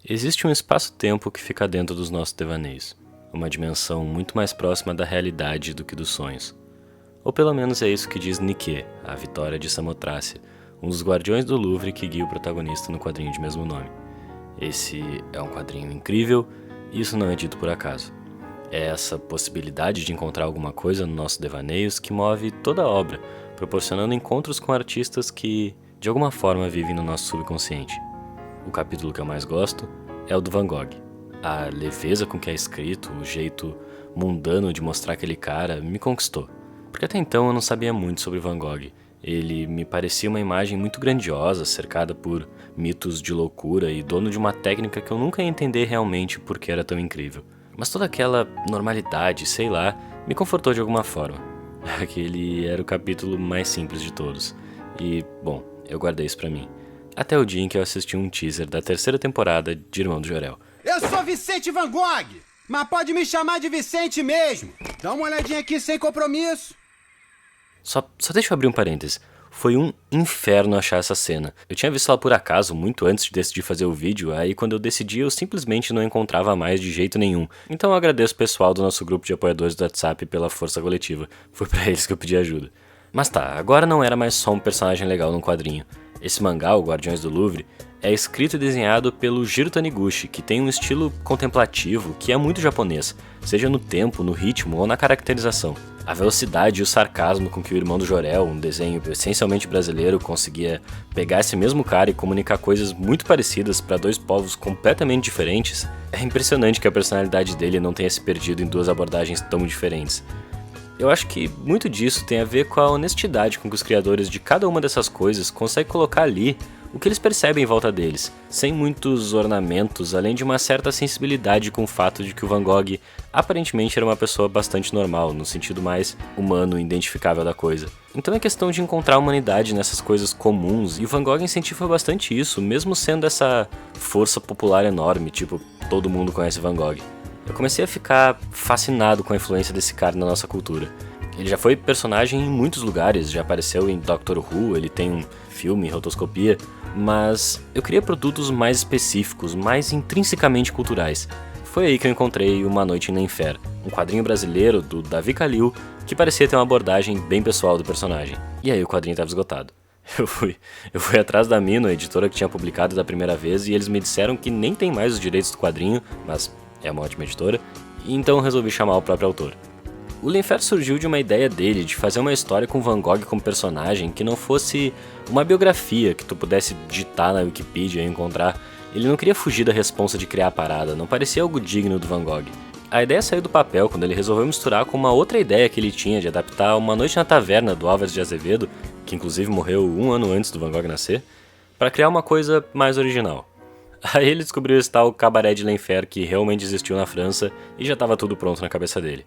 Existe um espaço-tempo que fica dentro dos nossos devaneios, uma dimensão muito mais próxima da realidade do que dos sonhos. Ou pelo menos é isso que diz Nike, a Vitória de Samotrácia, um dos guardiões do Louvre que guia o protagonista no quadrinho de mesmo nome. Esse é um quadrinho incrível e isso não é dito por acaso. É essa possibilidade de encontrar alguma coisa nos nossos devaneios que move toda a obra, proporcionando encontros com artistas que, de alguma forma, vivem no nosso subconsciente. O capítulo que eu mais gosto é o do Van Gogh. A leveza com que é escrito, o jeito mundano de mostrar aquele cara, me conquistou. Porque até então eu não sabia muito sobre Van Gogh. Ele me parecia uma imagem muito grandiosa, cercada por mitos de loucura e dono de uma técnica que eu nunca ia entender realmente por que era tão incrível. Mas toda aquela normalidade, sei lá, me confortou de alguma forma. Aquele era o capítulo mais simples de todos. E, bom, eu guardei isso pra mim. Até o dia em que eu assisti um teaser da terceira temporada de Irmão do Jorel. Eu sou Vicente Van Gogh, mas pode me chamar de Vicente mesmo. Dá uma olhadinha aqui sem compromisso. Só deixa eu abrir um parêntese. Foi um inferno achar essa cena. Eu tinha visto ela por acaso, muito antes de decidir fazer o vídeo, aí quando eu decidi eu simplesmente não encontrava mais de jeito nenhum. Então eu agradeço o pessoal do nosso grupo de apoiadores do WhatsApp pela força coletiva. Foi pra eles que eu pedi ajuda. Mas tá, agora não era mais só um personagem legal num quadrinho. Esse mangá, o Guardiões do Louvre, é escrito e desenhado pelo Jiro Taniguchi, que tem um estilo contemplativo que é muito japonês, seja no tempo, no ritmo ou na caracterização. A velocidade e o sarcasmo com que o Irmão do Jorel, um desenho essencialmente brasileiro, conseguia pegar esse mesmo cara e comunicar coisas muito parecidas para dois povos completamente diferentes, é impressionante que a personalidade dele não tenha se perdido em duas abordagens tão diferentes. Eu acho que muito disso tem a ver com a honestidade com que os criadores de cada uma dessas coisas conseguem colocar ali o que eles percebem em volta deles, sem muitos ornamentos, além de uma certa sensibilidade com o fato de que o Van Gogh aparentemente era uma pessoa bastante normal, no sentido mais humano e identificável da coisa. Então é questão de encontrar humanidade nessas coisas comuns, e o Van Gogh incentiva bastante isso, mesmo sendo essa força popular enorme, tipo, todo mundo conhece Van Gogh. Eu comecei a ficar fascinado com a influência desse cara na nossa cultura. Ele já foi personagem em muitos lugares, já apareceu em Doctor Who, ele tem um filme, Rotoscopia, mas eu queria produtos mais específicos, mais intrinsecamente culturais. Foi aí que eu encontrei Uma Noite em Nenfer, um quadrinho brasileiro do Davi Kalil, que parecia ter uma abordagem bem pessoal do personagem. E aí o quadrinho estava esgotado. Eu fui atrás da Mino, a editora que tinha publicado da primeira vez, e eles me disseram que nem tem mais os direitos do quadrinho, mas é uma ótima editora, e então resolvi chamar o próprio autor. O Lenfer surgiu de uma ideia dele de fazer uma história com Van Gogh como personagem que não fosse uma biografia que tu pudesse digitar na Wikipedia e encontrar. Ele não queria fugir da responsa de criar a parada, não parecia algo digno do Van Gogh. A ideia saiu do papel quando ele resolveu misturar com uma outra ideia que ele tinha de adaptar Uma Noite na Taverna do Álvares de Azevedo, que inclusive morreu 1 ano antes do Van Gogh nascer, para criar uma coisa mais original. Aí ele descobriu esse tal cabaré de Lenfer que realmente existiu na França e já estava tudo pronto na cabeça dele.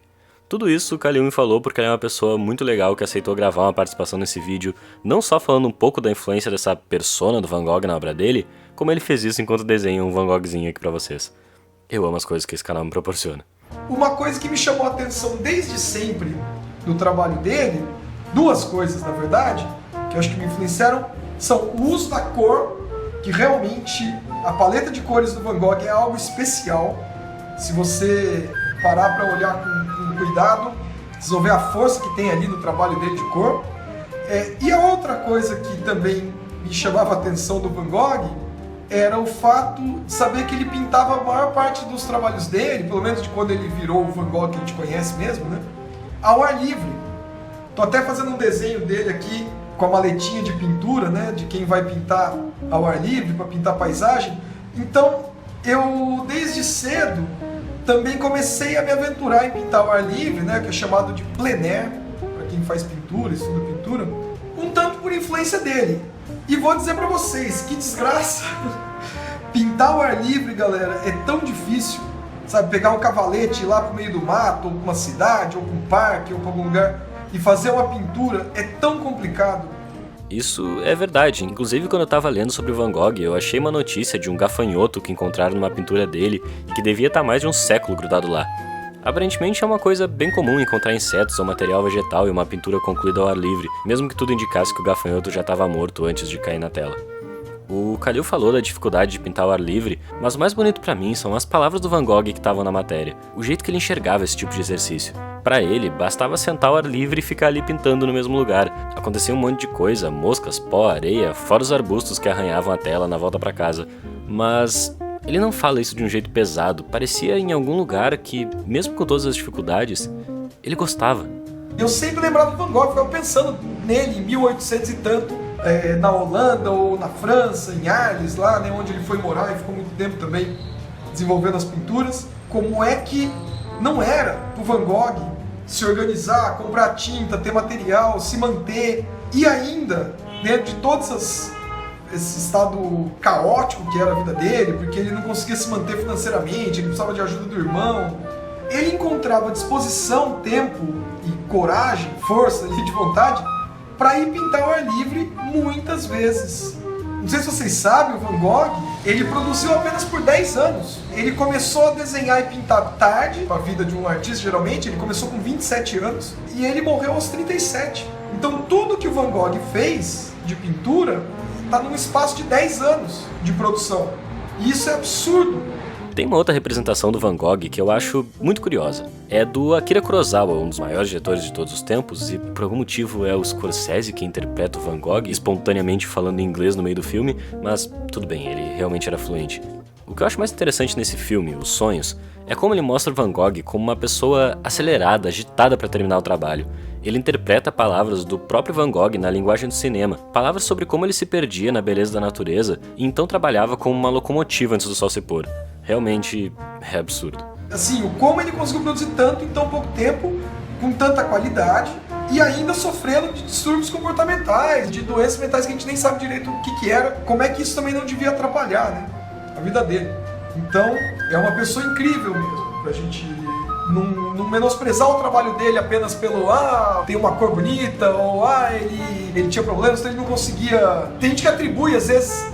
Tudo isso o Kalil me falou porque ele é uma pessoa muito legal que aceitou gravar uma participação nesse vídeo, não só falando um pouco da influência dessa persona do Van Gogh na obra dele, como ele fez isso enquanto desenha um Van Goghzinho aqui pra vocês. Eu amo as coisas que esse canal me proporciona. Uma coisa que me chamou a atenção desde sempre no trabalho dele, duas coisas na verdade, que eu acho que me influenciaram, são o uso da cor, que realmente a paleta de cores do Van Gogh é algo especial. Se você parar para olhar com cuidado, vocês vão ver a força que tem ali no trabalho dele de cor. E a outra coisa que também me chamava a atenção do Van Gogh era o fato de saber que ele pintava a maior parte dos trabalhos dele, pelo menos de quando ele virou o Van Gogh que a gente conhece mesmo, né, ao ar livre. Tô até fazendo um desenho dele aqui com a maletinha de pintura, né, de quem vai pintar ao ar livre, para pintar paisagem. Então, eu desde cedo também comecei a me aventurar em pintar ao ar livre, né, que é chamado de plein air, para quem faz pintura, estuda pintura, um tanto por influência dele. E vou dizer para vocês, que desgraça! Pintar ao ar livre, galera, é tão difícil, sabe, pegar um cavalete, ir lá pro meio do mato, ou pra uma cidade, ou pra um parque, ou pra algum lugar, e fazer uma pintura é tão complicado. Isso é verdade, inclusive quando eu tava lendo sobre o Van Gogh, eu achei uma notícia de um gafanhoto que encontraram numa pintura dele e que devia estar mais de um século grudado lá. Aparentemente é uma coisa bem comum encontrar insetos ou material vegetal em uma pintura concluída ao ar livre, mesmo que tudo indicasse que o gafanhoto já estava morto antes de cair na tela. O Khalil falou da dificuldade de pintar ao ar livre, mas o mais bonito pra mim são as palavras do Van Gogh que estavam na matéria, o jeito que ele enxergava esse tipo de exercício. Pra ele, bastava sentar ao ar livre e ficar ali pintando no mesmo lugar. Acontecia um monte de coisa, moscas, pó, areia, fora os arbustos que arranhavam a tela na volta pra casa. Mas ele não fala isso de um jeito pesado, parecia em algum lugar que, mesmo com todas as dificuldades, ele gostava. Eu sempre lembrava do Van Gogh, ficava pensando nele em 1800 e tanto, na Holanda ou na França, em Arles, lá, né, onde ele foi morar e ficou muito tempo também desenvolvendo as pinturas. Como é que não era o Van Gogh se organizar, comprar tinta, ter material, se manter e ainda, dentro de todos esse estado caótico que era a vida dele, porque ele não conseguia se manter financeiramente, ele precisava de ajuda do irmão, ele encontrava disposição, tempo e coragem, força e de vontade para ir pintar ao ar livre muitas vezes. Não sei se vocês sabem, o Van Gogh, ele produziu apenas por 10 anos. Ele começou a desenhar e pintar tarde, a vida de um artista geralmente, ele começou com 27 anos e ele morreu aos 37. Então tudo que o Van Gogh fez de pintura está num espaço de 10 anos de produção. E isso é absurdo. Tem uma outra representação do Van Gogh que eu acho muito curiosa. É do Akira Kurosawa, um dos maiores diretores de todos os tempos, e por algum motivo é o Scorsese que interpreta o Van Gogh, espontaneamente falando inglês no meio do filme, mas tudo bem, ele realmente era fluente. O que eu acho mais interessante nesse filme, Os Sonhos, é como ele mostra o Van Gogh como uma pessoa acelerada, agitada para terminar o trabalho. Ele interpreta palavras do próprio Van Gogh na linguagem do cinema, palavras sobre como ele se perdia na beleza da natureza e então trabalhava como uma locomotiva antes do sol se pôr. Realmente é absurdo. Assim, o como ele conseguiu produzir tanto em tão pouco tempo, com tanta qualidade, e ainda sofrendo de distúrbios comportamentais, de doenças mentais que a gente nem sabe direito o que era, como é que isso também não devia atrapalhar, né, a vida dele. Então, é uma pessoa incrível mesmo, pra gente não menosprezar o trabalho dele apenas pelo, tem uma cor bonita, ou ele tinha problemas, então ele não conseguia... Tem gente que atribui, às vezes,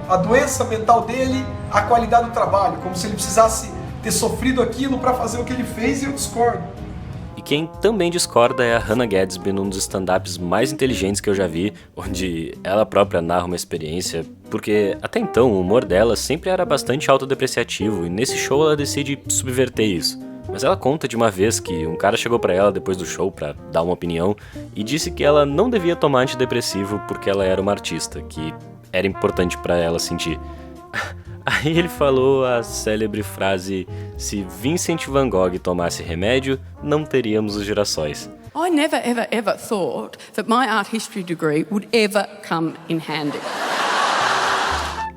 a doença mental dele à qualidade do trabalho, como se ele precisasse ter sofrido aquilo para fazer o que ele fez, e eu discordo. E quem também discorda é a Hannah Gadsby num dos stand-ups mais inteligentes que eu já vi, onde ela própria narra uma experiência, porque até então o humor dela sempre era bastante autodepreciativo e nesse show ela decide subverter isso. Mas ela conta de uma vez que um cara chegou pra ela depois do show pra dar uma opinião e disse que ela não devia tomar antidepressivo porque ela era uma artista, que era importante pra ela sentir. Aí ele falou a célebre frase: se Vincent van Gogh tomasse remédio, não teríamos os girassóis. I never, ever, ever thought that my art history degree would ever come in handy.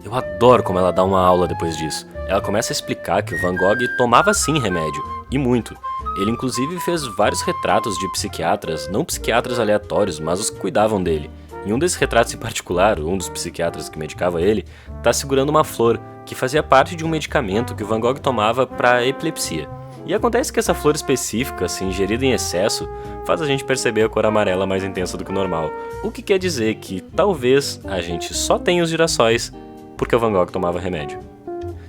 Eu adoro como ela dá uma aula depois disso. Ela começa a explicar que o Van Gogh tomava sim remédio, e muito. Ele inclusive fez vários retratos de psiquiatras, não psiquiatras aleatórios, mas os que cuidavam dele. Em um desses retratos em particular, um dos psiquiatras que medicava ele, tá segurando uma flor, que fazia parte de um medicamento que o Van Gogh tomava para epilepsia. E acontece que essa flor específica, se ingerida em excesso, faz a gente perceber a cor amarela mais intensa do que o normal. O que quer dizer que talvez a gente só tenha os girassóis porque o Van Gogh tomava remédio.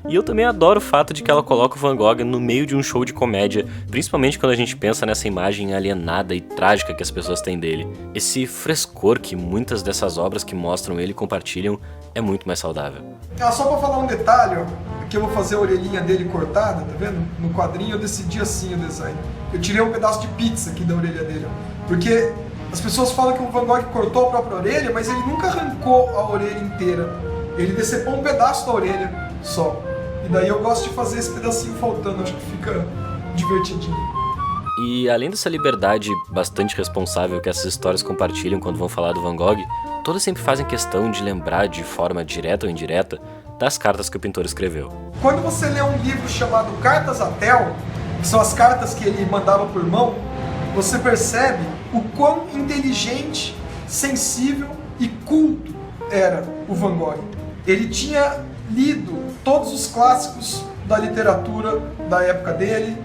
E eu também adoro o fato de que ela coloca o Van Gogh no meio de um show de comédia, principalmente quando a gente pensa nessa imagem alienada e trágica que as pessoas têm dele. Esse frescor que muitas dessas obras que mostram ele compartilham é muito mais saudável. Só pra falar um detalhe, que eu vou fazer a orelhinha dele cortada, tá vendo? No quadrinho eu decidi assim o design. Eu tirei um pedaço de pizza aqui da orelha dele, porque as pessoas falam que o Van Gogh cortou a própria orelha, mas ele nunca arrancou a orelha inteira. Ele decepou um pedaço da orelha só. E daí eu gosto de fazer esse pedacinho faltando, acho que fica divertidinho. E além dessa liberdade bastante responsável que essas histórias compartilham quando vão falar do Van Gogh, todas sempre fazem questão de lembrar de forma direta ou indireta das cartas que o pintor escreveu. Quando você lê um livro chamado Cartas a Theo, que são as cartas que ele mandava por mão, você percebe o quão inteligente, sensível e culto era o Van Gogh. Ele tinha lido todos os clássicos da literatura da época dele.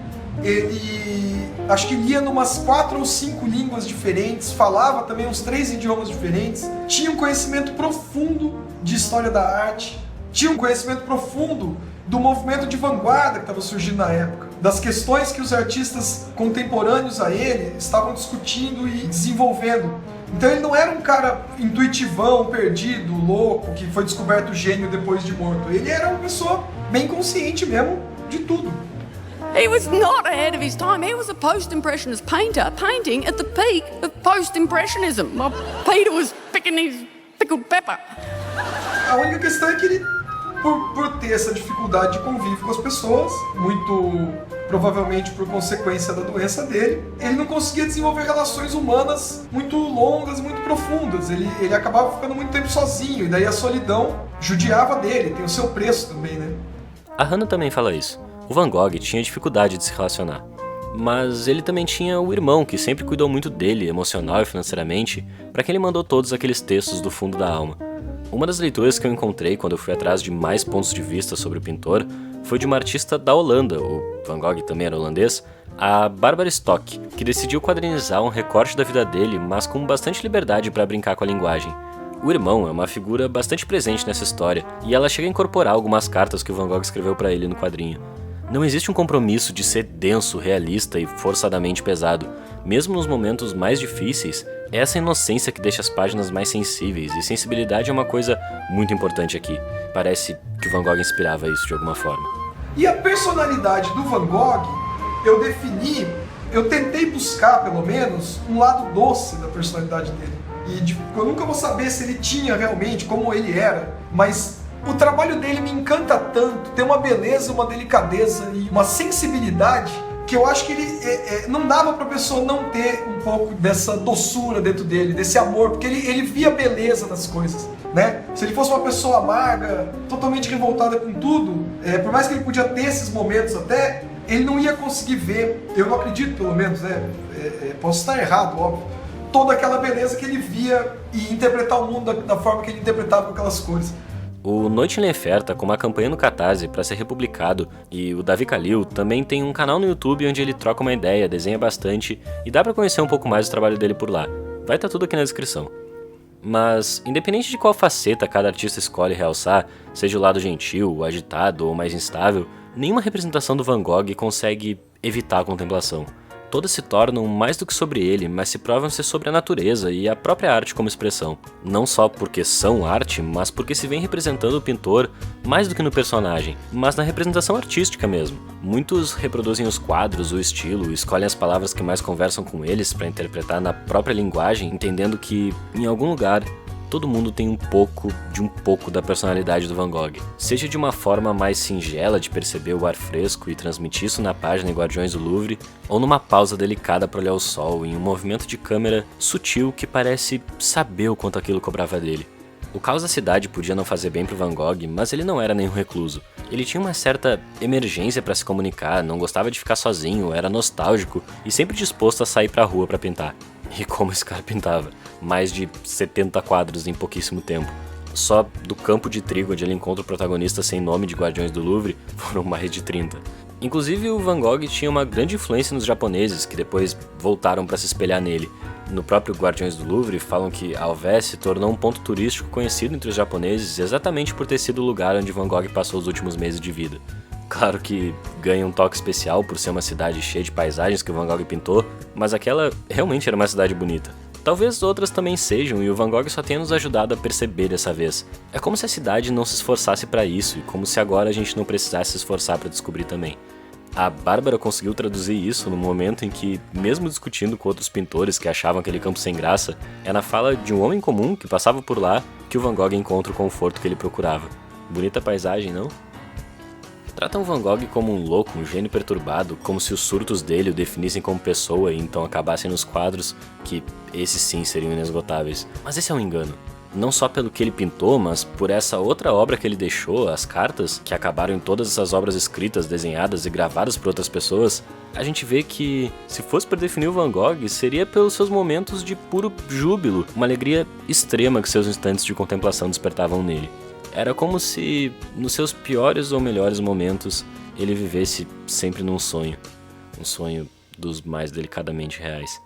Ele acho que lia numas 4 ou 5 línguas diferentes, falava também uns 3 idiomas diferentes, tinha um conhecimento profundo de história da arte, tinha um conhecimento profundo do movimento de vanguarda que estava surgindo na época, das questões que os artistas contemporâneos a ele estavam discutindo e desenvolvendo Então ele não era um cara intuitivão, perdido, louco, que foi descoberto gênio depois de morto. Ele era uma pessoa bem consciente mesmo de tudo. He was not ahead of his time. He was a post-impressionist painter, painting at the peak of post-impressionism. While Peter was picking his pickled pepper. A única questão é que ele, por ter essa dificuldade de convívio com as pessoas, muito provavelmente por consequência da doença dele, ele não conseguia desenvolver relações humanas muito longas, muito profundas. Ele acabava ficando muito tempo sozinho, e daí a solidão judiava dele, tem o seu preço também, né? A Hannah também fala isso. O Van Gogh tinha dificuldade de se relacionar. Mas ele também tinha o irmão, que sempre cuidou muito dele, emocional e financeiramente, para quem ele mandou todos aqueles textos do fundo da alma. Uma das leituras que eu encontrei quando eu fui atrás de mais pontos de vista sobre o pintor foi de uma artista da Holanda, o Van Gogh também era holandês, a Barbara Stock, que decidiu quadrinizar um recorte da vida dele, mas com bastante liberdade para brincar com a linguagem. O irmão é uma figura bastante presente nessa história, e ela chega a incorporar algumas cartas que o Van Gogh escreveu para ele no quadrinho. Não existe um compromisso de ser denso, realista e forçadamente pesado. Mesmo nos momentos mais difíceis, é essa inocência que deixa as páginas mais sensíveis, e sensibilidade é uma coisa muito importante aqui. Parece que o Van Gogh inspirava isso de alguma forma. E a personalidade do Van Gogh, eu tentei buscar, pelo menos, um lado doce da personalidade dele. E eu nunca vou saber se ele tinha realmente, como ele era, mas o trabalho dele me encanta tanto, tem uma beleza, uma delicadeza e uma sensibilidade que eu acho que ele não dava para a pessoa não ter um pouco dessa doçura dentro dele, desse amor, porque ele via beleza nas coisas, né? Se ele fosse uma pessoa amarga, totalmente revoltada com tudo, por mais que ele podia ter esses momentos até, ele não ia conseguir ver, eu não acredito pelo menos, né? Posso estar errado, óbvio, toda aquela beleza que ele via e interpretar o mundo da forma que ele interpretava com aquelas cores. O Noite em L'Enfer tá com uma campanha no Catarse para ser republicado, e o Davi Khalil também tem um canal no YouTube onde ele troca uma ideia, desenha bastante, e dá para conhecer um pouco mais do trabalho dele por lá. Vai estar tudo aqui na descrição. Mas, independente de qual faceta cada artista escolhe realçar, seja o lado gentil, o agitado ou mais instável, nenhuma representação do Van Gogh consegue evitar a contemplação. Todas se tornam mais do que sobre ele, mas se provam ser sobre a natureza e a própria arte como expressão. Não só porque são arte, mas porque se vem representando o pintor mais do que no personagem, mas na representação artística mesmo. Muitos reproduzem os quadros, o estilo, escolhem as palavras que mais conversam com eles para interpretar na própria linguagem, entendendo que, em algum lugar, todo mundo tem um pouco da personalidade do Van Gogh. Seja de uma forma mais singela de perceber o ar fresco e transmitir isso na página em Guardiões do Louvre, ou numa pausa delicada para olhar o sol em um movimento de câmera sutil que parece saber o quanto aquilo cobrava dele. O caos da cidade podia não fazer bem pro Van Gogh, mas ele não era nenhum recluso. Ele tinha uma certa emergência para se comunicar, não gostava de ficar sozinho, era nostálgico e sempre disposto a sair pra rua para pintar. E como esse cara pintava? Mais de 70 quadros em pouquíssimo tempo. Só do campo de trigo onde ele encontra o protagonista sem nome de Guardiões do Louvre, foram mais de 30. Inclusive o Van Gogh tinha uma grande influência nos japoneses, que depois voltaram para se espelhar nele. No próprio Guardiões do Louvre falam que Alves se tornou um ponto turístico conhecido entre os japoneses exatamente por ter sido o lugar onde Van Gogh passou os últimos meses de vida. Claro que ganha um toque especial por ser uma cidade cheia de paisagens que o Van Gogh pintou, mas aquela realmente era uma cidade bonita. Talvez outras também sejam, e o Van Gogh só tenha nos ajudado a perceber dessa vez. É como se a cidade não se esforçasse para isso, e como se agora a gente não precisasse se esforçar para descobrir também. A Bárbara conseguiu traduzir isso no momento em que, mesmo discutindo com outros pintores que achavam aquele campo sem graça, é na fala de um homem comum que passava por lá que o Van Gogh encontra o conforto que ele procurava. Bonita paisagem, não? Tratam Van Gogh como um louco, um gênio perturbado, como se os surtos dele o definissem como pessoa e então acabassem nos quadros, que esses sim seriam inesgotáveis. Mas esse é um engano. Não só pelo que ele pintou, mas por essa outra obra que ele deixou, as cartas, que acabaram em todas essas obras escritas, desenhadas e gravadas por outras pessoas, a gente vê que, se fosse para definir o Van Gogh, seria pelos seus momentos de puro júbilo, uma alegria extrema que seus instantes de contemplação despertavam nele. Era como se, nos seus piores ou melhores momentos, ele vivesse sempre num sonho. Um sonho dos mais delicadamente reais.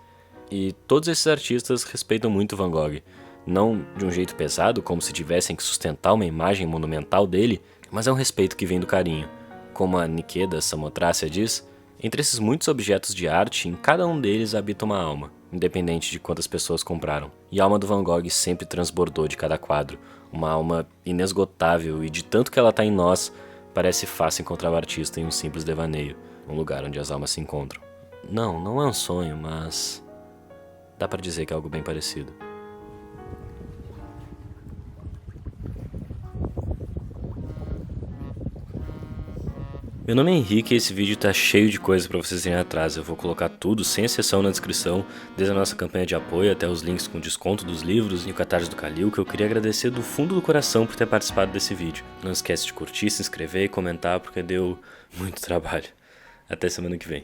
E todos esses artistas respeitam muito Van Gogh. Não de um jeito pesado, como se tivessem que sustentar uma imagem monumental dele, mas é um respeito que vem do carinho. Como a Nikeda Samotrácia diz, entre esses muitos objetos de arte, em cada um deles habita uma alma. independente de quantas pessoas compraram. E a alma do Van Gogh sempre transbordou de cada quadro, uma alma inesgotável, e de tanto que ela tá em nós, parece fácil encontrar o artista em um simples devaneio, um lugar onde as almas se encontram. Não é um sonho, mas dá pra dizer que é algo bem parecido. Meu nome é Henrique e esse vídeo tá cheio de coisa pra vocês irem atrás. Eu vou colocar tudo, sem exceção, na descrição, desde a nossa campanha de apoio até os links com desconto dos livros e o Catarse do Kalil, que eu queria agradecer do fundo do coração por ter participado desse vídeo. Não esquece de curtir, se inscrever e comentar, porque deu muito trabalho. Até semana que vem.